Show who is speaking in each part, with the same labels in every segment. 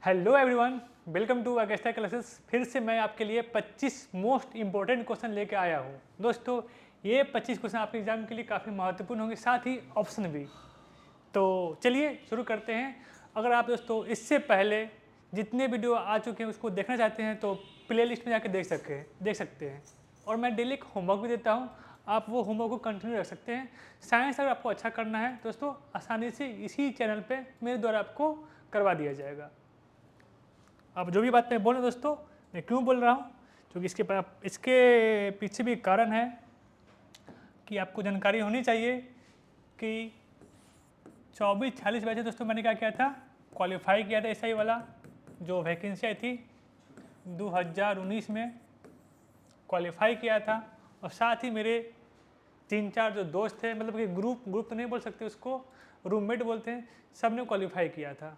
Speaker 1: Hello everyone, welcome to Augusta classes. फिर से मैं आपके लिए 25 मोस्ट इंपॉर्टेंट क्वेश्चन लेके आया हूँ। दोस्तों, ये 25 क्वेश्चन आपके एग्जाम के लिए काफ़ी महत्वपूर्ण होंगे, साथ ही ऑप्शन भी। तो चलिए शुरू करते हैं। अगर आप दोस्तों इससे पहले जितने वीडियो आ चुके हैं उसको देखना चाहते हैं तो प्ले लिस्ट में जाकर देख सकते हैं। और मैं डेली एक होमवर्क भी देता हूँ, आप वो होमवर्क को कंटिन्यू रख सकते हैं। साइंस अगर आपको अच्छा करना है दोस्तों, आसानी से इसी चैनल पे मेरे द्वारा आपको करवा दिया जाएगा। अब जो भी बात मैं बोल रहा हूँ दोस्तों, मैं क्यों बोल रहा हूँ, क्योंकि इसके पीछे भी कारण है कि आपको जानकारी होनी चाहिए कि 24-46 बैच दोस्तों मैंने क्या किया था, क्वालिफाई किया था एसआई वाला। जो वैकेंसी आई थी 2019 में क्वालिफाई किया था। और साथ ही मेरे 3-4 जो दोस्त थे, मतलब कि ग्रुप तो नहीं बोल सकते उसको, रूममेट बोलते हैं, सब ने क्वालिफाई किया था।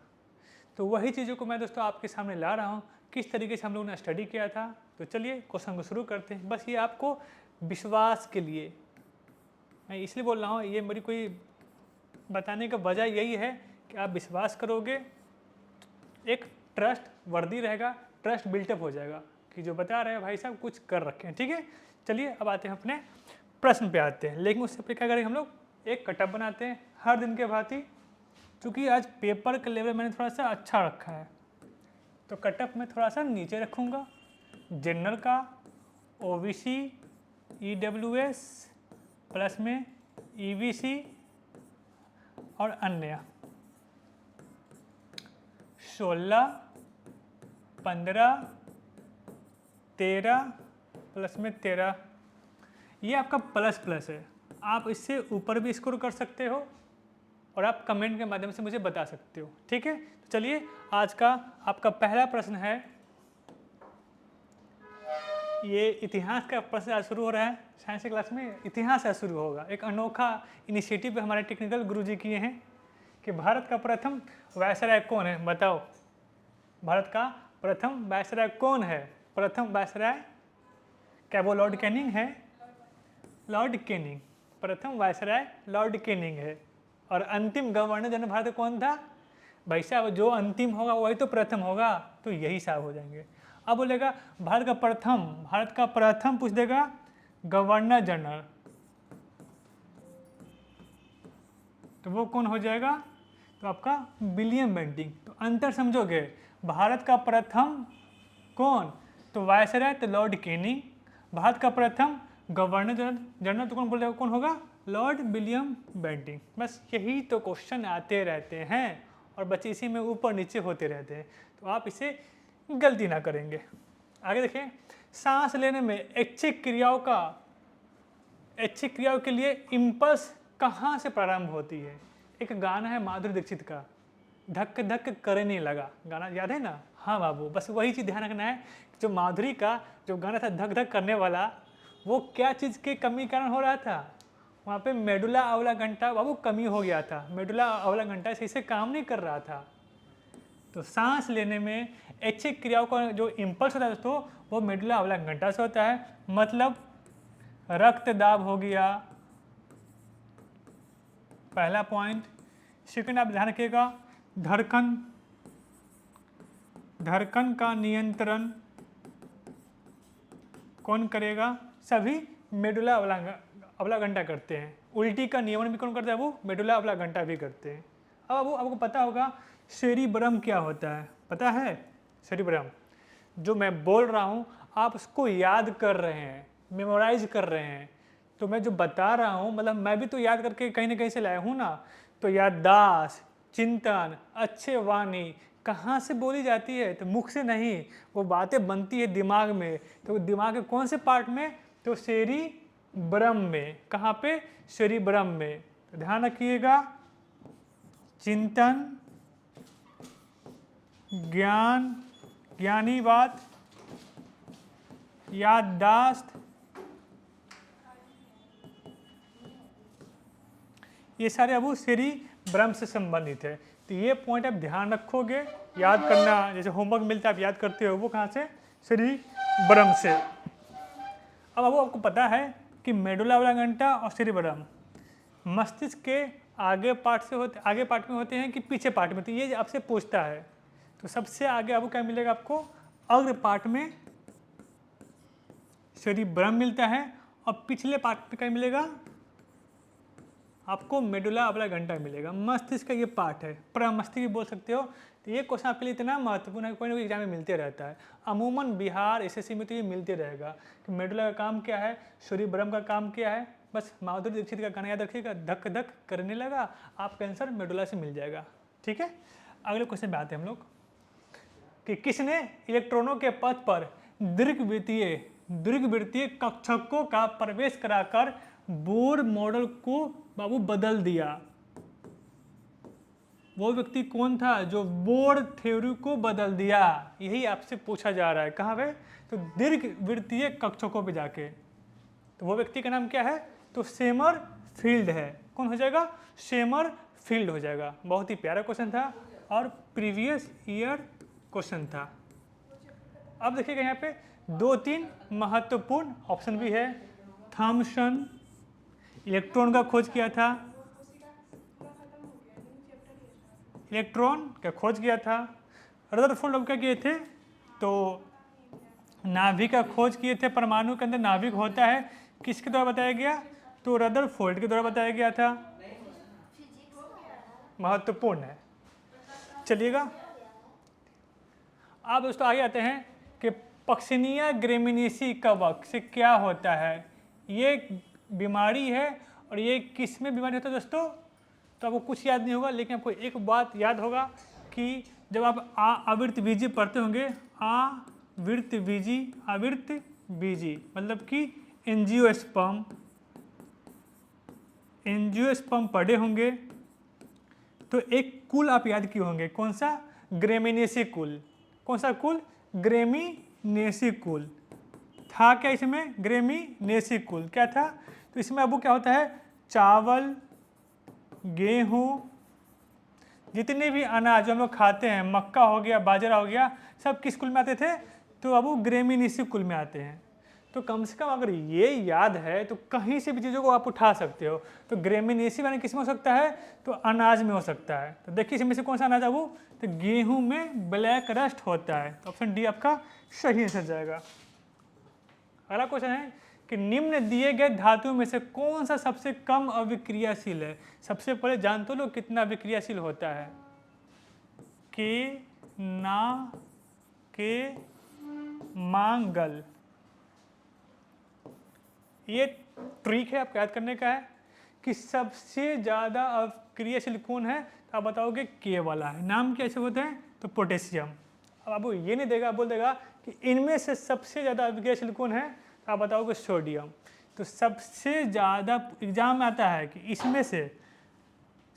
Speaker 1: तो वही चीज़ों को मैं दोस्तों आपके सामने ला रहा हूँ, किस तरीके से हम लोगों ने स्टडी किया था। तो चलिए क्वेश्चन को शुरू करते हैं। बस ये आपको विश्वास के लिए मैं इसलिए बोल रहा हूँ, ये मेरी कोई बताने का वजह यही है कि आप विश्वास करोगे, एक ट्रस्ट वर्दी रहेगा, ट्रस्ट बिल्टअप हो जाएगा कि जो बता रहे हैं भाई साहब कुछ कर रखे हैं। ठीक है, चलिए अब आते हैं अपने प्रश्न पे आते हैं। लेकिन उससे पहले क्या करेंगे, हम लोग एक कटअप बनाते हैं हर दिन के भांति। क्योंकि आज पेपर का लेवल मैंने थोड़ा सा अच्छा रखा है, तो कटअप में थोड़ा सा नीचे रखूँगा। जनरल का, ओबीसी, ईडब्ल्यूएस प्लस में ईबीसी और अन्य 16, 15, 13 प्लस में 13, ये आपका प्लस है। आप इससे ऊपर भी स्कोर कर सकते हो और आप कमेंट के माध्यम से मुझे बता सकते हो। ठीक है, तो चलिए आज का आपका पहला प्रश्न है, ये इतिहास का प्रश्न आज शुरू हो रहा है। साइंस की क्लास में इतिहास आज शुरू होगा। एक अनोखा इनिशिएटिव हमारे टेक्निकल गुरुजी किए हैं कि भारत का प्रथम वायसराय कौन है, बताओ। भारत का प्रथम वायसराय कौन है? प्रथम वायसराय क्या वो लॉर्ड कैनिंग है? लॉर्ड कैनिंग, प्रथम वायसराय लॉर्ड कैनिंग है। और अंतिम गवर्नर जनरल भारत कौन था? भाई साहब, जो अंतिम होगा वही तो प्रथम होगा, तो यही साहब हो जाएंगे। अब बोलेगा भारत का प्रथम पूछ देगा गवर्नर जनरल, तो वो कौन हो जाएगा? तो आपका विलियम बेंटिंक। तो अंतर समझोगे, भारत का प्रथम कौन? तो वायसराय तो लॉर्ड कैनिंग। भारत का प्रथम गवर्नर जनरल तो कौन बोल रहे, कौन होगा? Lord William Bentinck. बस यही तो क्वेश्चन आते रहते हैं और बच्चे इसी में ऊपर नीचे होते रहते हैं, तो आप इसे गलती ना करेंगे। आगे देखिए, सांस लेने में ऐच्छिक क्रियाओं के लिए इम्पल्स कहाँ से प्रारंभ होती है? एक गाना है माधुरी दीक्षित का, धक धक करने लगा, गाना याद है ना? हाँ बाबू, बस वही चीज़ ध्यान रखना है। जो माधुरी का जो गाना था धक धक करने वाला, वो क्या चीज़ के कमी कारण हो रहा था? वहाँ पे मेडुला ऑब्लांगेटा बाबू कमी हो गया था। मेडुला ऑब्लांगेटा सही से काम नहीं कर रहा था। तो सांस लेने में ऐच्छिक क्रियाओं का जो इम्पल्स होता है दोस्तों, वो मेडुला ऑब्लांगेटा से होता है। मतलब रक्त दाब हो गया, पहला पॉइंट। सेकंड आप ध्यान रखिएगा, धड़कन का नियंत्रण कौन करेगा? सभी मेडुला ऑब्लांगेटा करते हैं। उल्टी का नियमन भी कौन करता है? वो मेडुला ऑब्लांगेटा भी करते हैं। अब वो आपको पता होगा सेरिब्रम क्या होता है, पता है? सेरिब्रम जो मैं बोल रहा हूँ आप उसको याद कर रहे हैं, मेमोराइज कर रहे हैं। तो मैं जो बता रहा हूँ, मतलब मैं भी तो याद करके कहीं ना कहीं से लाया हूँ ना। तो याददाश्त, चिंतन, अच्छे वाणी कहाँ से बोली जाती है? तो मुख से नहीं, वो बातें बनती है दिमाग में। तो दिमाग के कौन से पार्ट में? तो सेरिब्रम में। कहाँ पे? सेरिब्रम में। तो ध्यान रखिएगा, चिंतन, ज्ञान, ज्ञानी बात, याददाश्त, ये सारे अब सेरिब्रम से संबंधित है। तो ये पॉइंट आप ध्यान रखोगे, याद करना। जैसे होमवर्क मिलता है आप याद करते हो, वो कहाँ से? सेरिब्रम से। अब आपको पता है कि मेडुला ऑब्लांगेटा और सेरिब्रम मस्तिष्क के आगे पार्ट में होते हैं कि पीछे पार्ट में? तो ये आपसे पूछता है। तो सबसे आगे आपको क्या मिलेगा, आपको अग्र पार्ट में सेरिब्रम मिलता है और पिछले पार्ट में क्या मिलेगा, आपको मेडुला ऑब्लिंगेटा मिलेगा। मस्तिष्क का ये पार्ट है, प्रमस्तिष्क बोल सकते हो। तो ये क्वेश्चन आपके लिए इतना महत्वपूर्ण है, कोई ना कोई एग्जाम में मिलते रहता है। अमूमन बिहार एसएससी में तो ये मिलते रहेगा कि मेडुला का काम क्या है, सेरिब्रम का काम क्या है। बस माधुरी दीक्षित का गाना याद रखिएगा, धक धक करने लगा, आपका आंसर मेडुला से मिल जाएगा। ठीक है, अगले क्वेश्चन पे आते हैं हम लोग कि किसने इलेक्ट्रॉनों के पथ पर दीर्घवृत्तीय कक्षकों का प्रवेश कराकर बोर मॉडल को बाबू बदल दिया। वो व्यक्ति कौन था जो बोर थ्योरी को बदल दिया, यही आपसे पूछा जा रहा है। कहाँ पे, तो दीर्घवृत्तीय कक्षकों पे जाके। तो वो व्यक्ति का नाम क्या है, तो सेमरफील्ड है। कौन हो जाएगा, सेमरफील्ड हो जाएगा। बहुत ही प्यारा क्वेश्चन था और प्रीवियस ईयर क्वेश्चन था। अब देखिएगा यहाँ पे 2-3 महत्वपूर्ण ऑप्शन भी है। थॉमसन इलेक्ट्रॉन का खोज किया था, इलेक्ट्रॉन का खोज किया था। रदरफोर्ड क्या किए थे, तो नाभिक का खोज किए थे। परमाणु के अंदर नाभिक होता है, किसके द्वारा बताया गया, तो रदरफोर्ड के द्वारा बताया गया था। महत्वपूर्ण है। चलिएगा अब दोस्तों आगे आते हैं कि पक्सिनिया ग्रेमिनेसी कवक से क्या होता है। ये बीमारी है और ये किस में बीमारी होता है दोस्तों, तो आपको कुछ याद नहीं होगा, लेकिन आपको एक बात याद होगा कि जब आप आवृत्त बीजी पढ़ते होंगे, आवृत्त बीजी मतलब कि एंजियोस्पर्म पढ़े होंगे, तो एक कुल आप याद किए होंगे। कौन सा, ग्रेमिनेसी कुल। कौन सा कुल, ग्रेमिनेसी कुल था क्या इसमें, ग्रेमिनेसी कुल क्या था। तो इसमें अब क्या होता है, चावल, गेहूं, जितने भी अनाज जो हम लोग खाते हैं, मक्का हो गया, बाजरा हो गया, सब किस कुल में आते थे, तो अब वो ग्रेमिनेसी कुल में आते हैं। तो कम से कम अगर ये याद है तो कहीं से भी चीज़ों को आप उठा सकते हो। तो ग्रेमिनेसी वाले किस में हो सकता है, तो अनाज में हो सकता है। तो देखिए इसमें से कौन सा अनाज है वो, तो गेहूं में ब्लैक रस्ट होता है। तो ऑप्शन डी आपका सही आंसर जाएगा। अगला क्वेश्चन है कि निम्न दिए गए धातुओं में से कौन सा सबसे कम अविक्रियाशील है। सबसे पहले जान तो लो कितना अविक्रियाशील होता है, के ना के मांगल। ये ट्रिक है आपको याद करने का है कि सबसे ज़्यादा अविक्रियाशील कौन है, तो आप बताओगे के वाला है। नाम कैसे होते हैं, तो पोटेशियम। अब आपको ये नहीं देगा, बोल देगा कि इनमें से सबसे ज़्यादा अविक्रियाशील कौन है, तो आप बताओगे सोडियम। तो सबसे ज़्यादा एग्जाम में आता है कि इसमें से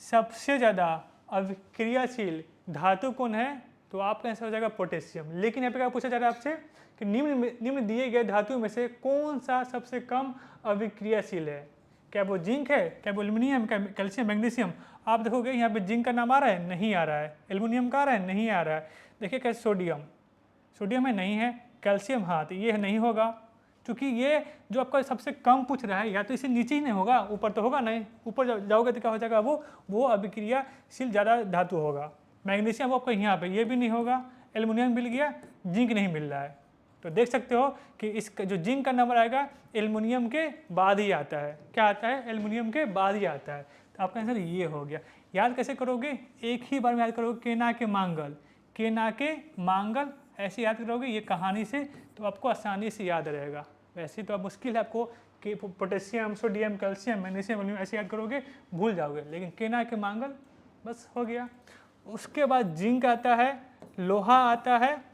Speaker 1: सबसे ज़्यादा अविक्रियाशील धातु कौन है, तो आपका आंसर हो जाएगा पोटेशियम। लेकिन यहाँ पे क्या पूछा जा रहा है आपसे कि निम्न दिए गए धातु में से कौन सा सबसे कम अविक्रियाशील है। क्या वो जिंक है, क्या वो एल्युमिनियम, क्या कैल्शियम, मैग्नीशियम। आप देखोगे यहाँ पे जिंक का नाम आ रहा है, नहीं आ रहा है। एल्युमिनियम का आ रहा है, नहीं आ रहा है। देखिए कैसे सोडियम है, नहीं है। कैल्शियम हाँ, तो ये नहीं होगा, क्योंकि ये जो आपका सबसे कम पूछ रहा है, या तो इसे नीचे ही नहीं होगा, ऊपर तो होगा नहीं। ऊपर जाओगे तो क्या हो जाएगा, वो अभिक्रियाशील ज़्यादा धातु होगा। मैग्नीशियम आपका यहाँ पे, ये भी नहीं होगा। एल्युमिनियम मिल गया, जिंक नहीं मिल रहा है। तो देख सकते हो कि इसका जो जिंक का नंबर आएगा एल्युमिनियम के बाद ही आता है। क्या आता है, एल्युमिनियम के बाद ही आता है। तो आपका आंसर ये हो गया। याद कैसे करोगे, एक ही बार में याद करोगे, के ना के मांगल ऐसे याद करोगे ये कहानी से, तो आपको आसानी से याद रहेगा। वैसे तो अब मुश्किल है आपको कि potassium, sodium, calcium, magnesium, aluminium ऐसे याद करोगे, भूल जाओगे। लेकिन के ना के मांगल बस हो गया। उसके बाद जिंक आता है, लोहा आता है,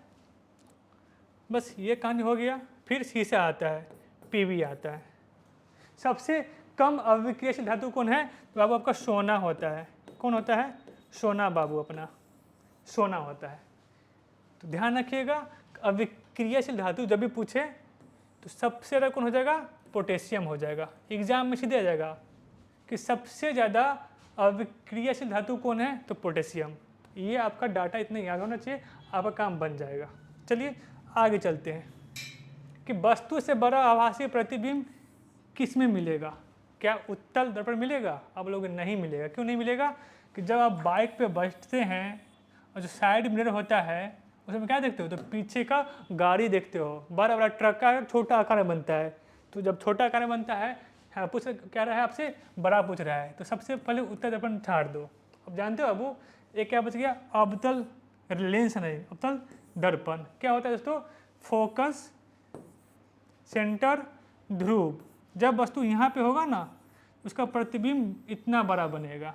Speaker 1: बस ये कहानी हो गया। फिर शीशा आता है, पीवी आता है। सबसे कम अविक्रियाशील धातु कौन है, तो बाबू आपका सोना होता है। कौन होता है, सोना बाबू, अपना सोना होता है। तो ध्यान रखिएगा, अविक्रियाशील धातु जब भी पूछे तो सबसे ज़्यादा कौन हो जाएगा, पोटेशियम हो जाएगा। एग्जाम में सीधे आ जाएगा कि सबसे ज़्यादा अविक्रियाशील धातु कौन है, तो पोटेशियम। ये आपका डाटा इतना याद होना चाहिए, आपका काम बन जाएगा। चलिए आगे चलते हैं कि वस्तु से बड़ा आभासी प्रतिबिंब किस में मिलेगा। क्या उत्तल दर्पण मिलेगा, आप लोग नहीं मिलेगा। क्यों नहीं मिलेगा, कि जब आप बाइक पे बैठते हैं और जो साइड मिरर होता है उसमें क्या देखते हो, तो पीछे का गाड़ी देखते हो, बड़ा बड़ा ट्रक का छोटा आकार में बनता है। तो जब छोटा आकार में बनता है, हाँ पूछ क्या रहा है आपसे, बड़ा पूछ रहा है, तो सबसे पहले उत्तर दर्पण छाड़ दो। अब जानते हो अबू एक क्या बच गया, अवतल लेंस नहीं, अवतल दर्पण। क्या होता है दोस्तों, फोकस, सेंटर, ध्रुव। जब वस्तु यहाँ पे होगा ना, उसका प्रतिबिंब इतना बड़ा बनेगा।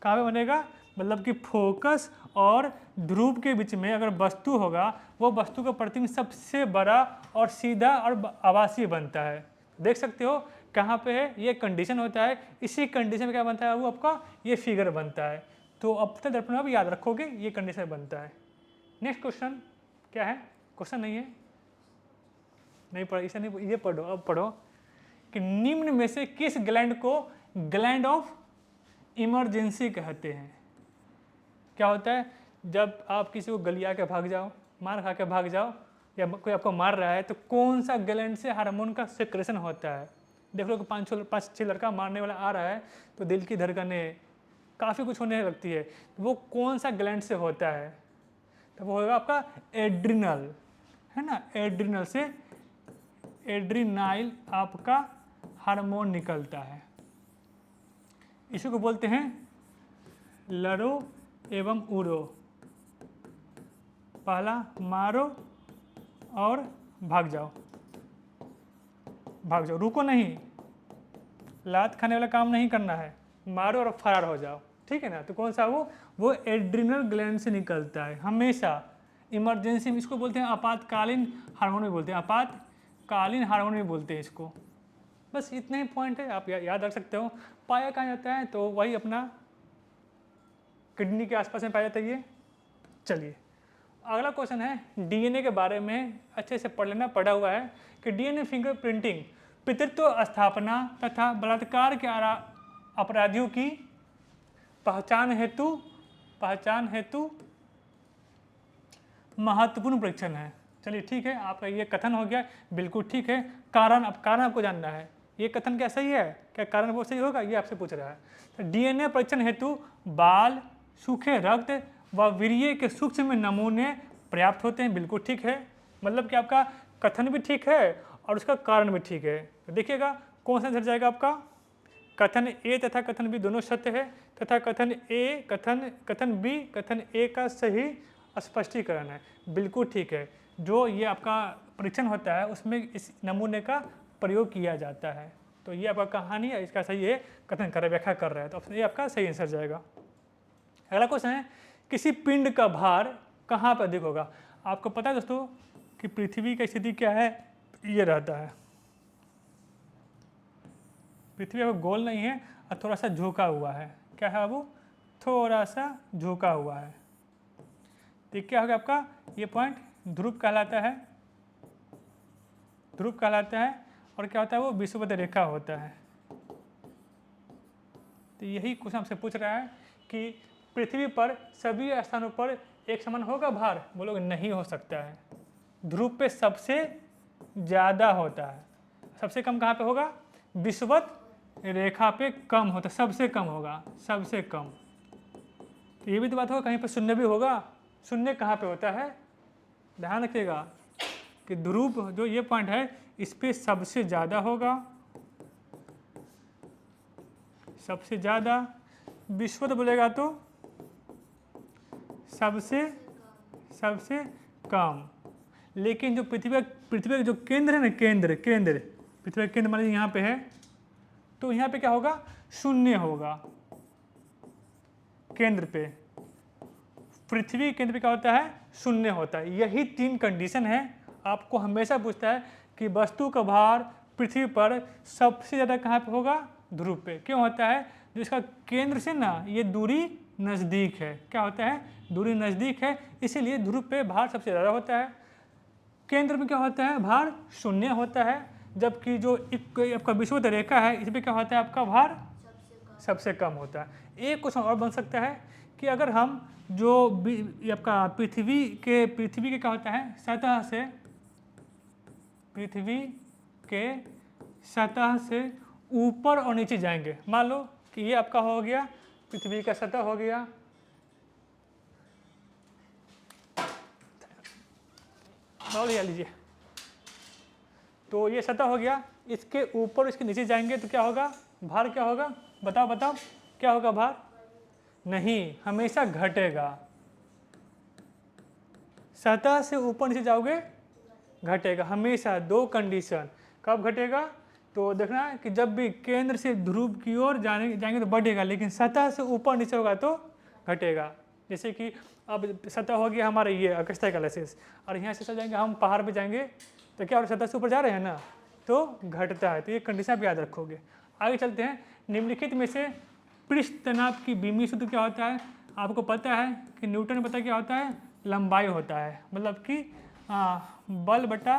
Speaker 1: कहाँ पे बनेगा, मतलब कि फोकस और ध्रुव के बीच में अगर वस्तु होगा, वो वस्तु का प्रतिबिंब सबसे बड़ा और सीधा और आभासी बनता है। देख सकते हो कहाँ पे है, ये कंडीशन होता है, इसी कंडीशन में क्या बनता है वो आपका ये फिगर बनता है। तो अवतल दर्पण में आप याद रखोगे ये कंडीशन बनता है। नेक्स्ट क्वेश्चन क्या है, क्वेश्चन नहीं है, नहीं पढ़ो इसे, नहीं, ये पढ़ो, अब पढ़ो कि निम्न में से किस ग्लैंड को ग्लैंड ऑफ इमरजेंसी कहते हैं। क्या होता है, जब आप किसी को गलिया के भाग जाओ, मार खा के भाग जाओ, या कोई आपको मार रहा है, तो कौन सा ग्लैंड से हार्मोन का सिक्रेशन होता है। देख लो कि पाँच छः लड़का मारने वाला आ रहा है, तो दिल की धड़कनें काफ़ी कुछ होने लगती है, तो वो कौन सा ग्लैंड से होता है, तो वो होगा आपका एड्रिनल, है ना। एड्रिनल से एड्रीनाइल आपका हार्मोन निकलता है, इसी को बोलते हैं लड़ो एवं उड़ो। पहला मारो और भाग जाओ, भाग जाओ, रुको नहीं, लात खाने वाला काम नहीं करना है, मारो और फरार हो जाओ, ठीक है ना। तो कौन सा वो एड्रिनल ग्लैंड से निकलता है हमेशा। इमरजेंसी में इसको बोलते हैं आपातकालीन हार्मोन भी बोलते हैं, आपातकालीन हार्मोन भी बोलते हैं इसको। बस इतने ही पॉइंट है, आप याद रख सकते हो। पाया कहाँ जाता है, तो वही अपना किडनी के आसपास में पाया जाता है ये। चलिए अगला क्वेश्चन है डीएनए के बारे में, अच्छे से पढ़ लेना, पढ़ा हुआ है कि डीएनए फिंगरप्रिंटिंग पितृत्व स्थापना तथा बलात्कार के अपराधियों की पहचान हेतु महत्वपूर्ण परीक्षण है। चलिए ठीक है, आपका ये कथन हो गया, बिल्कुल ठीक है। कारण आपको जानना है, ये कथन क्या सही है, क्या कारण वो सही होगा, ये आपसे पूछ रहा है। तो डीएनए परीक्षण हेतु बाल, सूखे रक्त व वीर्य के सूक्ष्म नमूने पर्याप्त होते हैं, बिल्कुल ठीक है। मतलब कि आपका कथन भी ठीक है और उसका कारण भी ठीक है। तो देखिएगा कौन सा आंसर जाएगा आपका, कथन ए तथा कथन बी दोनों सत्य है, तथा कथन ए कथन बी कथन ए का सही स्पष्टीकरण है, बिल्कुल ठीक है। जो ये आपका परीक्षण होता है उसमें इस नमूने का प्रयोग किया जाता है। तो ये आपका कहानी है, इसका सही है कथन कर व्याख्या कर रहा है, तो ये आपका सही आंसर जाएगा। अगला क्वेश्चन है किसी पिंड का भार कहाँ पर अधिक होगा। आपको पता है दोस्तों कि पृथ्वी की स्थिति क्या है, ये रहता है, पृथ्वी अब गोल नहीं है और थोड़ा सा झुका हुआ है। क्या है वो, थोड़ा सा झुका हुआ है। तो क्या हो गया आपका ये पॉइंट, ध्रुव कहलाता है, ध्रुव कहलाता है। और क्या होता है वो विषुवत रेखा होता है। तो यही क्वेश्चन हमसे पूछ रहा है कि पृथ्वी पर सभी स्थानों पर एक समान होगा भार, बोलोगे नहीं हो सकता है। ध्रुव पे सबसे ज़्यादा होता है, सबसे कम कहाँ पे होगा, विषुवत रेखा पे कम होता है, सबसे कम होगा, सबसे कम। तो ये भी तो बात होगा, कहीं पर शून्य भी होगा, शून्य कहाँ पे होता है, ध्यान रखिएगा कि ध्रुव जो ये पॉइंट है इस पे सबसे ज़्यादा होगा, सबसे ज़्यादा। विषुवत बोलेगा तो सबसे कम। लेकिन जो पृथ्वी का जो केंद्र है ना, केंद्र पृथ्वी का केंद्र मान लीजिए यहाँ पे है, तो यहाँ पे क्या होगा, शून्य होगा केंद्र पे। पृथ्वी केंद्र पे क्या होता है, शून्य होता है। यही तीन कंडीशन है, आपको हमेशा पूछता है कि वस्तु का भार पृथ्वी पर सबसे ज़्यादा कहाँ पे होगा, ध्रुव पे। क्यों होता है, जो इसका केंद्र से ना ये दूरी नज़दीक है, क्या होता है, दूरी नज़दीक है, इसीलिए ध्रुव पे भार सबसे ज़्यादा होता है। केंद्र में क्या होता है, भार शून्य होता है। जबकि जो आपका विषुवत रेखा है इस पर क्या होता है, आपका भार सबसे कम होता है। एक क्वेश्चन और बन सकता है कि अगर हम जो आपका पृथ्वी के क्या होता है, सतह से, पृथ्वी के सतह से ऊपर और नीचे जाएंगे। मान लो कि ये आपका हो गया पृथ्वी का सतह हो गया, और ले लीजिए। तो ये सतह हो गया, इसके ऊपर इसके नीचे जाएंगे तो क्या होगा, भार क्या होगा, बताओ बताओ क्या होगा भार, नहीं हमेशा घटेगा। सतह से ऊपर नीचे जाओगे घटेगा हमेशा, दो कंडीशन। कब घटेगा, तो देखना कि जब भी केंद्र से ध्रुव की ओर जाएंगे तो बढ़ेगा, लेकिन सतह से ऊपर नीचे होगा तो घटेगा। जैसे कि अब सतह हो गया हमारा ये अगस्त्य कैलाश, और यहाँ से चल जाएंगे हम पहाड़ पे जाएंगे तो क्या, और सतह से ऊपर जा रहे हैं ना तो घटता है। तो ये कंडीशन आप याद रखोगे। आगे चलते हैं। निम्नलिखित में से पृष्ठ तनाव की बीमी सूत्र क्या होता है। आपको पता है कि न्यूटन में पता क्या होता है, लंबाई होता है, मतलब कि बल बटा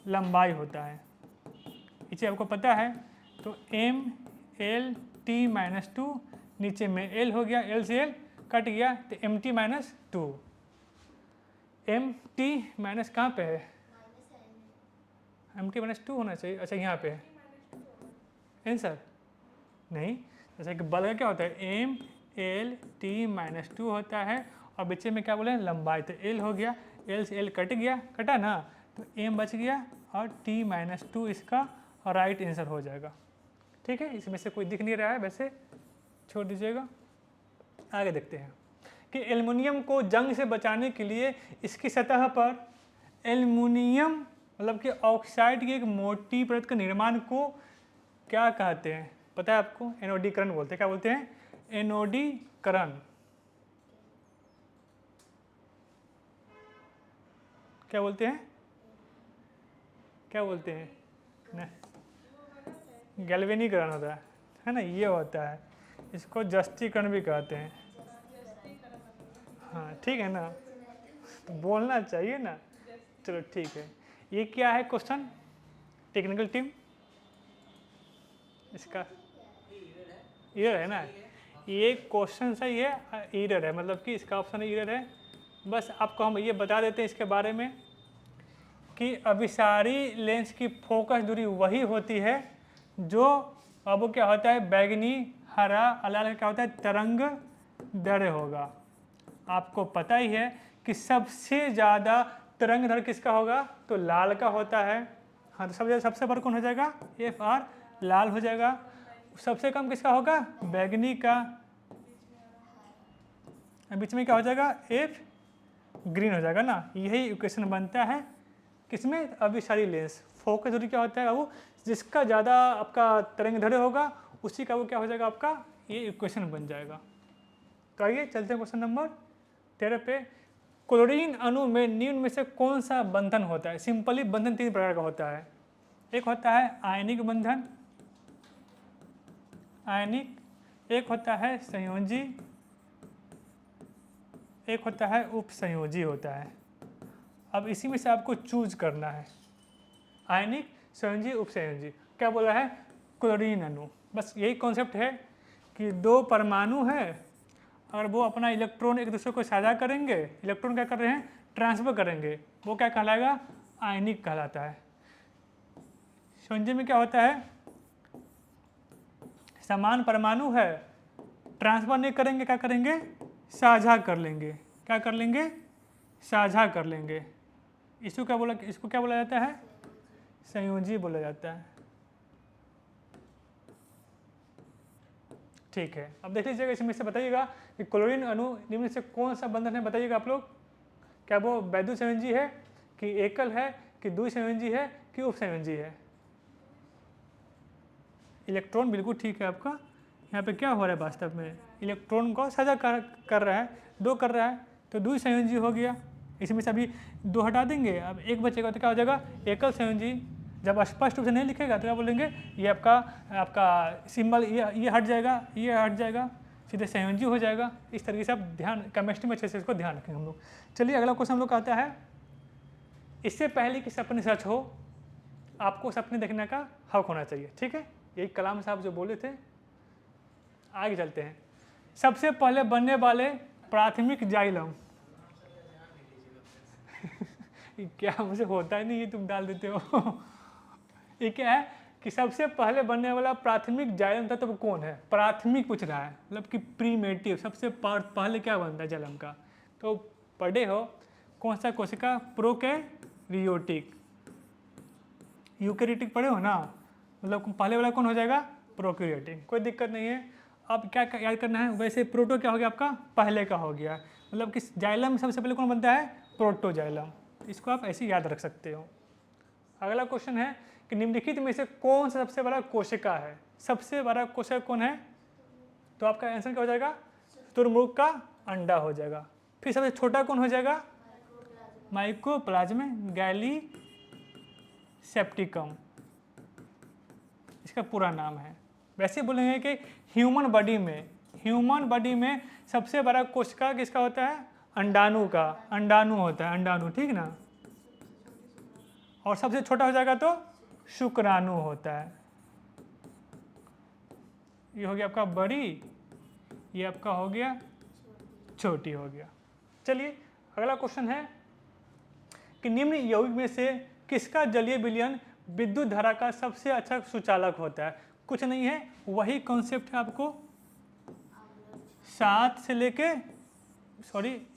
Speaker 1: लंबाई होता है, इसे आपको पता है। तो M L T minus two, नीचे में एल हो गया, एल से एल कट गया तो M T minus two. M T minus कहाँ पे है, एम टी माइनस टू होना चाहिए। अच्छा यहाँ पे है आंसर नहीं, जैसे कि बल का क्या होता है, M L T minus two होता है, और बच्चे में क्या बोले लंबाई, तो एल हो गया, एल से एल कट गया, कटा ना, तो एम बच गया और टी माइनस टू इसका राइट आंसर हो जाएगा। ठीक है, इसमें से कोई दिख नहीं रहा है वैसे छोड़ दीजिएगा। आगे देखते हैं कि एल्युमिनियम को जंग से बचाने के लिए इसकी सतह पर एल्युमिनियम मतलब कि ऑक्साइड की एक मोटी परत के निर्माण को क्या कहते हैं, पता है आपको, एनोडीकरण बोलते हैं। क्या बोलते हैं, एनोडीकरण। क्या बोलते हैं, क्या बोलते हैं ना, गैल्वेनीकरण होता है ना, ये होता है, इसको जस्तीकरण भी कहते हैं। हाँ ठीक है ना, तो बोलना चाहिए ना। चलो ठीक है, ये क्या है क्वेश्चन, टेक्निकल टीम इसका ईरर है ना, ये क्वेश्चन सही है, ईरर है, मतलब कि इसका ऑप्शन ईरर है। बस आपको हम ये बता देते हैं इसके बारे में कि अभिसारी लेंस की फोकस दूरी वही होती है जो, अब वो क्या होता है, बैगनी हरा लाल क्या होता है, तरंग दैर्ध्य होगा। आपको पता ही है कि सबसे ज़्यादा तरंग दैर्ध्य किसका होगा, तो लाल का होता है। हाँ, तो सबसे बड़ा कौन हो जाएगा, एफ आर, लाल हो जाएगा। सबसे कम किसका होगा, बैगनी का, बीच में क्या हो जाएगा, एफ ग्रीन हो जाएगा ना। यही इक्वेशन बनता है किसमें, अभिसारी लेंस। फोकस दूरी क्या होता है वो, जिसका ज़्यादा आपका तरंग दैर्ध्य होगा उसी का वो क्या हो जाएगा आपका, ये इक्वेशन बन जाएगा। तो आइए चलते हैं क्वेश्चन नंबर 13 पे। क्लोरीन अणु में निम्न में से कौन सा बंधन होता है। सिंपली बंधन तीन प्रकार का होता है, एक होता है आयनिक बंधन, आयनिक, एक होता है संयोजी, एक होता है उपसंयोजी होता है। अब इसी में से आपको चूज करना है, आयनिक, संयोजी, उपसंयोजी। क्या बोला है, क्लोरीन अणु। बस यही कॉन्सेप्ट है कि दो परमाणु है और वो अपना इलेक्ट्रॉन एक दूसरे को साझा करेंगे, इलेक्ट्रॉन क्या कर रहे हैं, ट्रांसफर करेंगे, वो क्या कहलाएगा, आयनिक कहलाता है। संयोजी में क्या होता है, समान परमाणु है, ट्रांसफर नहीं करेंगे, क्या करेंगे, साझा कर लेंगे। क्या कर लेंगे, साझा कर लेंगे। इसको क्या बोला जाता है, संयोजी बोला जाता है। ठीक है, अब देख लीजिएगा, इसमें से बताइएगा कि क्लोरीन अणु निम्न से कौन सा बंधन है, बताइएगा आप लोग। क्या वो वैद्युत संयोजी है कि एकल है कि द्वि संयोजी है कि उपसंयोजी है। इलेक्ट्रॉन बिल्कुल ठीक है आपका। यहाँ पे क्या हो रहा है, वास्तव में इलेक्ट्रॉन को साझा कर रहा है, दो कर रहा है, तो द्वि संयोजी हो गया। इसमें से अभी दो हटा देंगे, अब एक बचेगा, तो क्या हो जाएगा, एकल संयोजी। जब स्पष्ट रूप से नहीं लिखेगा तो क्या बोलेंगे, ये आपका सिंबल ये हट जाएगा, ये हट जाएगा, सीधे संयोजी हो जाएगा। इस तरीके से आप ध्यान, केमिस्ट्री में अच्छे से इसको ध्यान रखेंगे हम लोग। चलिए अगला क्वेश्चन हम लोग आता है, इससे पहले कि सपने सच हो आपको सपने देखने का हक होना चाहिए। ठीक है, यही कलाम साहब जो बोले थे। आगे चलते हैं। सबसे पहले बनने वाले प्राथमिक जाइलम क्या मुझे होता ही नहीं, ये तुम डाल देते हो ये क्या है कि सबसे पहले बनने वाला प्राथमिक जाइलम तत्व तो कौन है, प्राथमिक पूछ रहा है, मतलब कि प्रीमेटिव, सबसे पहले क्या बनता है जलम का। तो पढ़े हो कौन सा कोशिका? प्रोकैरियोटिक। यूकैरियोटिक पढ़े हो ना, मतलब पहले वाला कौन हो जाएगा? प्रोकैरियोटिक। कोई दिक्कत नहीं है। अब क्या याद करना है? वैसे प्रोटो क्या हो गया आपका? पहले का हो गया, मतलब कि जाइलम सबसे पहले कौन बनता है? प्रोटोजाइलम। इसको आप ऐसे याद रख सकते हो। अगला क्वेश्चन है कि निम्नलिखित में से कौन सा सबसे बड़ा कोशिका है? सबसे बड़ा कोशिका कौन है? तो आपका आंसर क्या हो जाएगा? शुतुरमुर्ग का अंडा हो जाएगा। फिर सबसे छोटा कौन हो जाएगा? माइकोप्लाज्मा गैलीसेप्टिकम, इसका पूरा नाम है। वैसे बोलेंगे कि ह्यूमन बॉडी में सबसे बड़ा कोशिका किसका होता है? अंडाणु का। अंडाणु होता है, अंडाणु, ठीक ना। और सबसे छोटा हो जाएगा तो शुक्राणु होता है। ये हो गया आपका बड़ी, ये आपका हो गया छोटी हो गया। चलिए अगला क्वेश्चन है कि निम्न यौगिक में से किसका जलीय विलयन विद्युत धारा का सबसे अच्छा सुचालक होता है? कुछ नहीं है, वही कॉन्सेप्ट है, आपको 7 से लेके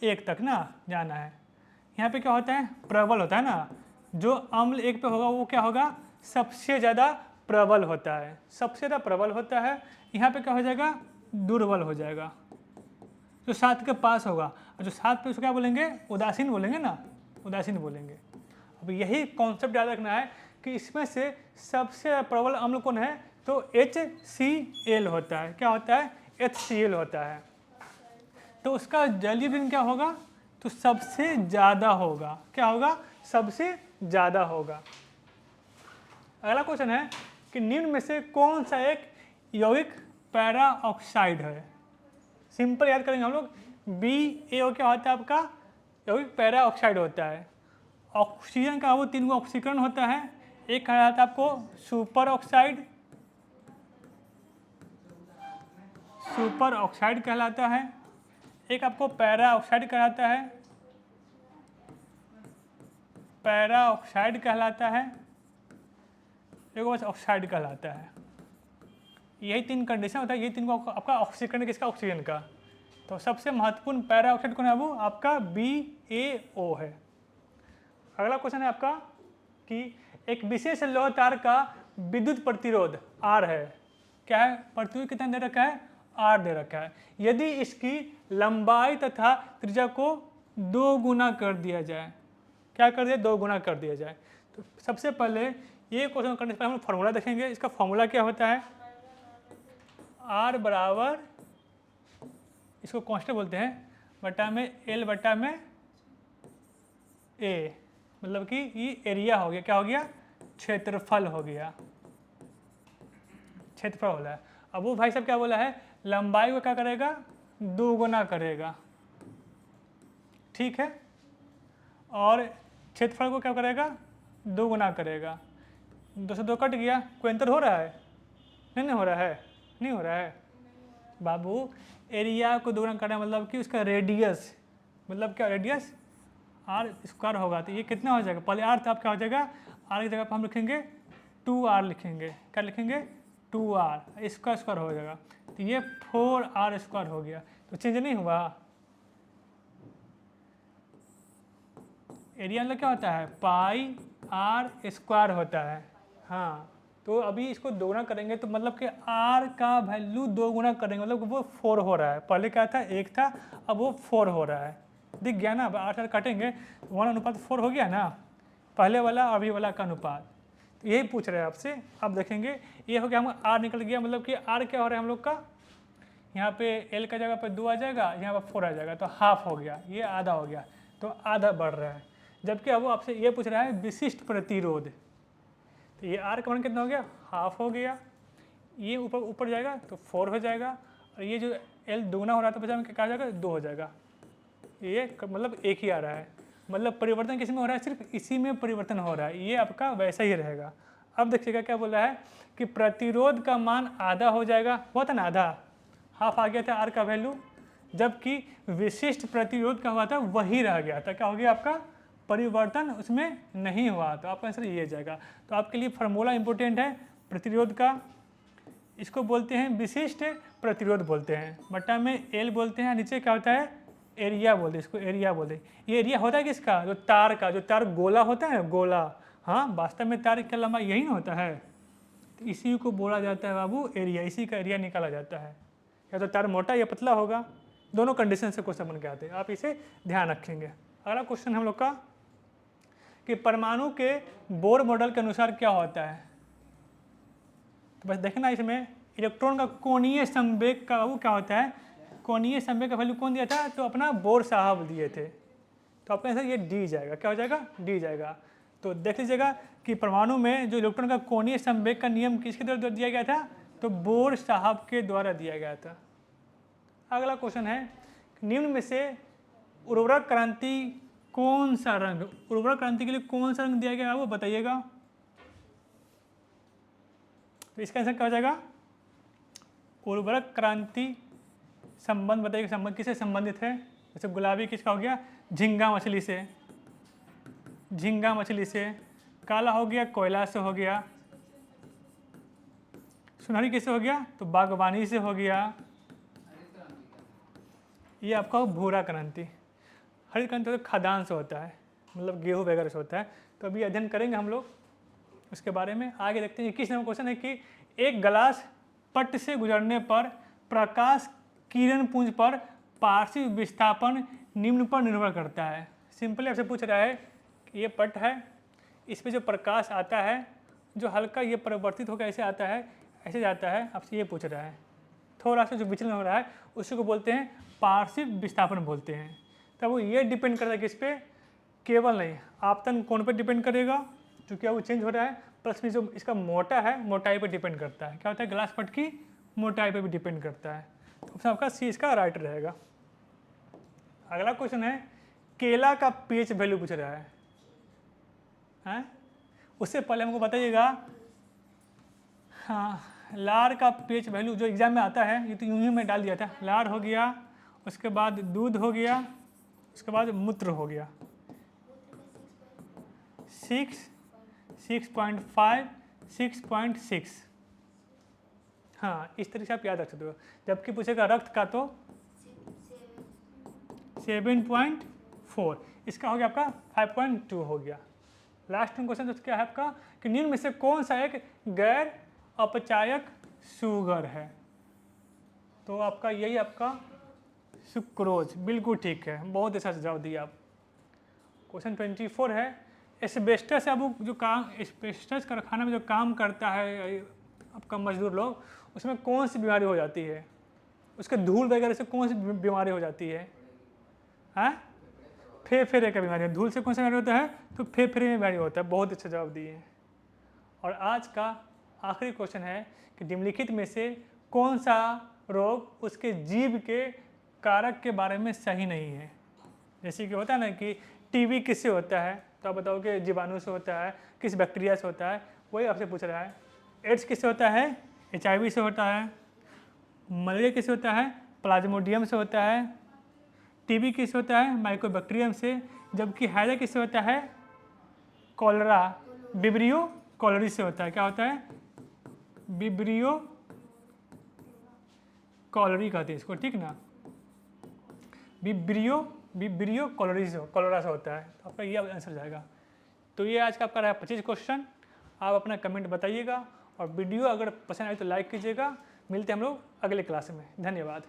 Speaker 1: 1 तक ना जाना है। यहाँ पे क्या होता है? प्रबल होता है ना, जो अम्ल 1 पे होगा वो क्या होगा? सबसे ज़्यादा प्रबल होता है, सबसे ज़्यादा प्रबल होता है। यहाँ पे क्या हो जाएगा? दुर्बल हो जाएगा, जो 7 के पास होगा। और जो 7 पे उसको क्या बोलेंगे? उदासीन बोलेंगे ना, उदासीन बोलेंगे। अब यही कॉन्सेप्ट याद रखना है कि इसमें से सबसे प्रबल अम्ल कौन है? तो HCl होता है। क्या होता है? HCl होता है। तो उसका जलीय विलयन क्या होगा? तो सबसे ज़्यादा होगा। क्या होगा? सबसे ज़्यादा होगा। अगला क्वेश्चन है कि निम्न में से कौन सा एक यौगिक पैरा ऑक्साइड है? सिंपल याद करेंगे हम लोग, BaO क्या होता है आपका? यौगिक पैरा ऑक्साइड होता है। ऑक्सीजन का वो 3 ऑक्सीकरण होता है। एक कहलाता है आपको सुपर ऑक्साइड कहलाता है। एक आपको पैरा ऑक्साइड कहलाता है, पैरा ऑक्साइड कहलाता है। एक बस ऑक्साइड कहलाता है। यही 3 कंडीशन होता है। ये 3 को आपका ऑक्सीकरण किसका? ऑक्सीजन का। तो सबसे महत्वपूर्ण पैरा ऑक्साइड कौन है? वो आपका BaO है। अगला क्वेश्चन है आपका कि एक विशेष लौह तार का विद्युत प्रतिरोध R है। क्या है? प्रतिरोध कितना दे रखा है? R दे रखा है। यदि इसकी लंबाई तथा त्रिज्या को 2 गुना कर दिया जाए, क्या कर दिया? 2 गुना कर दिया जाए। तो सबसे पहले ये क्वेश्चन करने से पहले हम फॉर्मूला देखेंगे। इसका फॉर्मूला क्या होता है? R बराबर, इसको कांस्टेंट बोलते हैं, बटा में L बटा में A, मतलब कि ये एरिया हो गया। क्या हो गया? क्षेत्रफल हो गया, क्षेत्रफल बोला है। अब वो भाई साहब क्या बोला है? लंबाई को क्या करेगा? 2 गुना करेगा, ठीक है। और क्षेत्रफल को क्या करेगा? 2 गुना करेगा। 2 से 2 कट गया। कोई अंतर हो रहा है? नहीं हो रहा है, नहीं हो रहा है बाबू। एरिया को 2 गुना करना मतलब कि उसका रेडियस, मतलब क्या? रेडियस R² होगा। तो ये कितना हो जाएगा? पहले R था, अब क्या हो जाएगा? R की जगह पर हम लिखेंगे 2R लिखेंगे। क्या लिखेंगे? 2R, इसका स्क्वायर हो जाएगा। तो ये 4R² हो गया। तो चेंज नहीं हुआ। एरिया मतलब क्या होता है? πr² होता है। हाँ, तो अभी इसको 2 गुना करेंगे तो मतलब कि R का वैल्यू 2 गुना करेंगे, मतलब वो 4 हो रहा है। पहले क्या था? 1 था, अब वो 4 हो रहा है। दिख गया ना? अब 8 काटेंगे 1:4 हो गया ना, पहले वाला अभी वाला का अनुपात। तो यही पूछ रहे हैं आपसे। अब देखेंगे ये हो गया, हम R निकल गया, मतलब कि R क्या हो रहा है हम लोग का? यहाँ पे L का जगह पे 2 आ जाएगा, यहाँ पर 4 आ जाएगा, तो हाफ हो गया, ये आधा हो गया, तो आधा बढ़ रहा है। जबकि अब वो आपसे ये पूछ रहा है विशिष्ट प्रतिरोध। तो ये R का मान कितना हो गया? हाफ हो गया। ये ऊपर जाएगा तो 4 हो जाएगा, और ये जो L 2 गुना हो रहा था बचा में क्या हो जाएगा? 2 हो जाएगा। ये मतलब एक ही आ रहा है, मतलब परिवर्तन किस में हो रहा है? सिर्फ इसी में परिवर्तन हो रहा है। ये आपका वैसा ही रहेगा। अब देखिएगा क्या बोल रहा है कि प्रतिरोध का मान आधा हो जाएगा। हुआ था ना आधा, हाफ आ गया था R का वैल्यू, जबकि विशिष्ट प्रतिरोध का हुआ था वही रह गया था। क्या हो गया आपका? परिवर्तन उसमें नहीं हुआ। तो आपका आंसर ये जाएगा। तो आपके लिए फार्मूला इंपॉर्टेंट है प्रतिरोध का। इसको बोलते हैं विशिष्ट प्रतिरोध बोलते हैं, बटा में L बोलते हैं, नीचे क्या होता है? एरिया बोलते हैं इसको, एरिया बोलते हैं। ये एरिया होता है किसका? जो तार का, जो तार गोला होता है, गोला, हाँ वास्तव में तार का लंबा यही ना होता है, तो इसी को बोला जाता है बाबू एरिया, इसी का एरिया निकाला जाता है। या तो तार मोटा या पतला होगा, दोनों कंडीशन से क्वेश्चन बन के आते हैं, आप इसे ध्यान रखेंगे। अगला क्वेश्चन हम लोग का कि परमाणु के बोर मॉडल के अनुसार क्या होता है। तो बस देखना इसमें इलेक्ट्रॉन का कोणीय संवेग का वो क्या होता है, कोणीय संवेग का वैल्यू कौन दिया था? तो अपना बोर साहब दिए थे। तो आपका आंसर ये डी जाएगा, क्या हो जाएगा? डी जाएगा। तो देख लीजिएगा कि परमाणु में जो इलेक्ट्रॉन का कोणीय संवेग का नियम किसके द्वारा दिया गया था? तो बोर साहब के द्वारा दिया गया था। अगला क्वेश्चन है, निम्न में से उर्वरक क्रांति कौन सा रंग, उर्वरक क्रांति के लिए कौन सा रंग दिया गया है वो बताइएगा। तो इसका आंसर क्या हो जाएगा? उर्वरक क्रांति संबंध बताइएगा, संबंध किससे संबंधित है? जैसे गुलाबी किसका हो गया? झींगा मछली से, झींगा मछली से। काला हो गया कोयला से हो गया। सुनहरी किससे हो गया? तो बागवानी से हो गया। ये आपका भूरा क्रांति। हरित क्रांति तो खदान से होता है, मतलब गेहूँ वगैरह से होता है। तो अभी अध्ययन करेंगे हम लोग उसके बारे में। आगे देखते हैं किस नंबर क्वेश्चन है कि एक ग्लास पट से गुजरने पर प्रकाश किरण पुंज पर पार्श्व विस्थापन निम्न पर निर्भर करता है। सिंपली आपसे पूछ रहा है कि ये पट है, इस पर जो प्रकाश आता है, जो हल्का ये परिवर्तित होकर ऐसे आता है, ऐसे जाता है, आपसे ये पूछ रहा है। थोड़ा सा जो विचलन हो रहा है उसी को बोलते हैं पार्श्व विस्थापन बोलते हैं। तब वो ये डिपेंड करता है किस पे? केवल नहीं, आपतन कोण पर डिपेंड करेगा क्योंकि वो चेंज हो रहा है, प्लस में जो इसका मोटा है मोटाई पर डिपेंड करता है। क्या होता है? ग्लास पट की मोटाई पर भी डिपेंड करता है। तो ऑप्शन आपका सी इसका राइट रहेगा। अगला क्वेश्चन है, केला का पीएच वैल्यू पूछ रहा है, हैं? उससे पहले हमको बताइएगा, हाँ लार का पीएच वैल्यू जो एग्जाम में आता है, ये तो यूं ही मैं डाल दिया था। लार हो गया, उसके बाद दूध हो गया, उसके बाद मूत्र हो गया। 6, 6.5, 6.6, हाँ इस तरीके से आप याद रख सकते हो। जबकि पूछेगा रक्त का तो 7.4, इसका हो गया आपका 5.2 हो गया। लास्ट क्वेश्चन क्या है आपका कि निम्न में से कौन सा एक गैर अपचायक शुगर है? तो आपका यही आपका सुक्रोज, बिल्कुल ठीक है, बहुत अच्छा जवाब दिया आप। क्वेश्चन 24 है, एस्बेस्टस अब जो काम एस्बेस्टस कारखाना में जो काम करता है आपका मजदूर लोग, उसमें कौन सी बीमारी हो जाती है? उसके धूल वगैरह से कौन सी बीमारी हो जाती है? हाँ फेफड़े का बीमारी। धूल से कौन सा बीमारी होता है? तो फेफड़े में बीमारी होता है। बहुत अच्छा जवाब दिए हैं। और आज का आखिरी क्वेश्चन है कि निम्नलिखित में से कौन सा रोग उसके जीव के कारक के बारे में सही नहीं है? जैसे कि होता है ना कि टीबी किससे होता है, तो आप बताओ कि जीवाणु से होता है, किस बैक्टीरिया से होता है, वही आपसे पूछ रहा है। एड्स किससे होता है? HIV से होता है। मलेरिया किससे होता है? प्लाज्मोडियम से होता है। टीबी किससे होता है? माइकोबैक्टीरियम से। जबकि हैजा किससे होता है? कॉलरा, विब्रियो कॉलरी से होता है। क्या होता है? विब्रियो कॉलरी कहते हैं इसको, ठीक ना? विब्रियो कॉलरा से होता है। तो आपका ये आंसर जाएगा। तो ये आज का आपका रहा 25 क्वेश्चन। आप अपना कमेंट बताइएगा और वीडियो अगर पसंद आए तो लाइक कीजिएगा। मिलते हैं हम लोग अगले क्लास में। धन्यवाद।